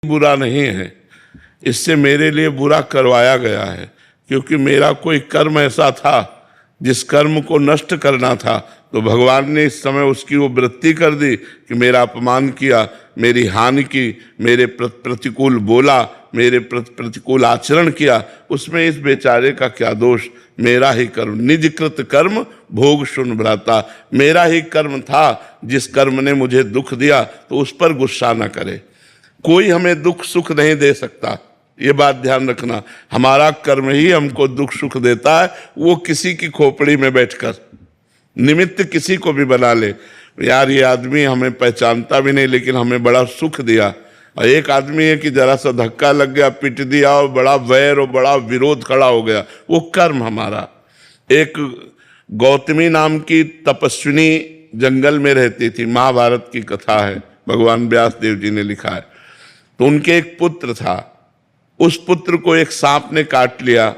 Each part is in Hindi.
बुरा नहीं है, इससे मेरे लिए बुरा करवाया गया है, क्योंकि मेरा कोई कर्म ऐसा था जिस कर्म को नष्ट करना था, तो भगवान ने इस समय उसकी वो वृत्ति कर दी कि मेरा अपमान किया, मेरी हानि की, मेरे प्रतिकूल बोला, मेरे प्रतिकूल आचरण किया। उसमें इस बेचारे का क्या दोष? मेरा ही कर्म, निजकृत कर्म भोग सुन भ्राता। मेरा ही कर्म था, जिस कर्म ने मुझे दुख दिया तो उस पर गुस्सा न करे। कोई हमें दुख सुख नहीं दे सकता, ये बात ध्यान रखना। हमारा कर्म ही हमको दुख सुख देता है, वो किसी की खोपड़ी में बैठकर निमित्त किसी को भी बना ले। यार ये आदमी हमें पहचानता भी नहीं लेकिन हमें बड़ा सुख दिया, और एक आदमी है कि जरा सा धक्का लग गया, पिट दिया और बड़ा वैर और बड़ा विरोध खड़ा हो गया, वो कर्म हमारा। एक गौतमी नाम की तपस्विनी जंगल में रहती थी, महाभारत की कथा है, भगवान व्यास देव जी ने लिखा है। तो उनके एक पुत्र था, उस पुत्र को एक सांप ने काट लिया,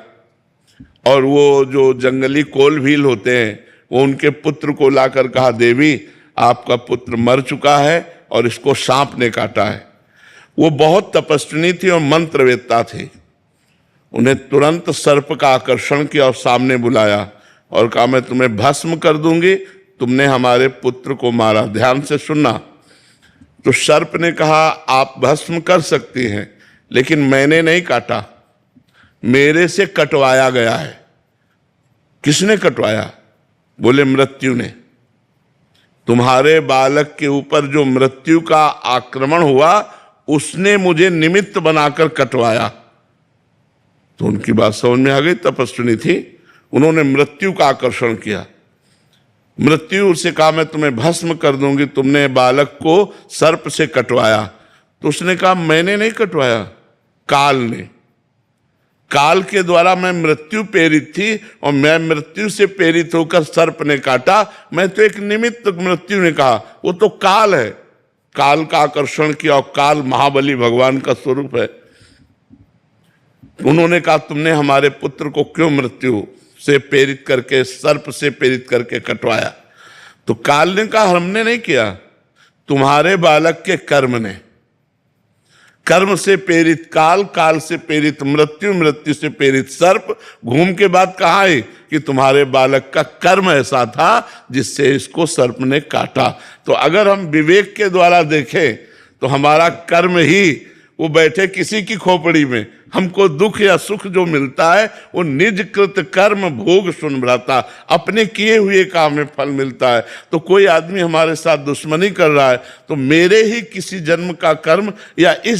और वो जो जंगली कोल भील होते हैं वो उनके पुत्र को लाकर कहा, देवी आपका पुत्र मर चुका है और इसको सांप ने काटा है। वो बहुत तपस्विनी थी और मंत्रवेत्ता थी। उन्हें तुरंत सर्प का आकर्षण किया और सामने बुलाया और कहा, मैं तुम्हें भस्म कर दूंगी, तुमने हमारे पुत्र को मारा। ध्यान से सुनना। तो सर्प ने कहा, आप भस्म कर सकती हैं, लेकिन मैंने नहीं काटा, मेरे से कटवाया गया है। किसने कटवाया? बोले मृत्यु ने। तुम्हारे बालक के ऊपर जो मृत्यु का आक्रमण हुआ उसने मुझे निमित्त बनाकर कटवाया। तो उनकी बात समझ में आ गई, तपस्विनी थी, उन्होंने मृत्यु का आकर्षण किया। मृत्यु से कहा, मैं तुम्हें भस्म कर दूंगी, तुमने बालक को सर्प से कटवाया। तो उसने कहा, मैंने नहीं कटवाया, काल ने। काल के द्वारा मैं मृत्यु प्रेरित थी और मैं मृत्यु से प्रेरित होकर सर्प ने काटा, मैं तो एक निमित्त। मृत्यु ने कहा, वो तो काल है, काल का आकर्षण किया, और काल महाबली भगवान का स्वरूप है। उन्होंने कहा, तुमने हमारे पुत्र को क्यों मृत्यु से प्रेरित करके, सर्प से प्रेरित करके कटवाया? तो काल ने कहा, हमने नहीं किया, तुम्हारे बालक के कर्म ने। कर्म से प्रेरित काल, काल से प्रेरित मृत्यु, मृत्यु से प्रेरित सर्प। घूम के बाद कहा है कि तुम्हारे बालक का कर्म ऐसा था जिससे इसको सर्प ने काटा। तो अगर हम विवेक के द्वारा देखें तो हमारा कर्म ही, वो बैठे किसी की खोपड़ी में, हमको दुख या सुख जो मिलता है वो निजकृत कर्म भोग सुन भ्राता, अपने किए हुए काम में फल मिलता है। तो कोई आदमी हमारे साथ दुश्मनी कर रहा है तो मेरे ही किसी जन्म का कर्म या इस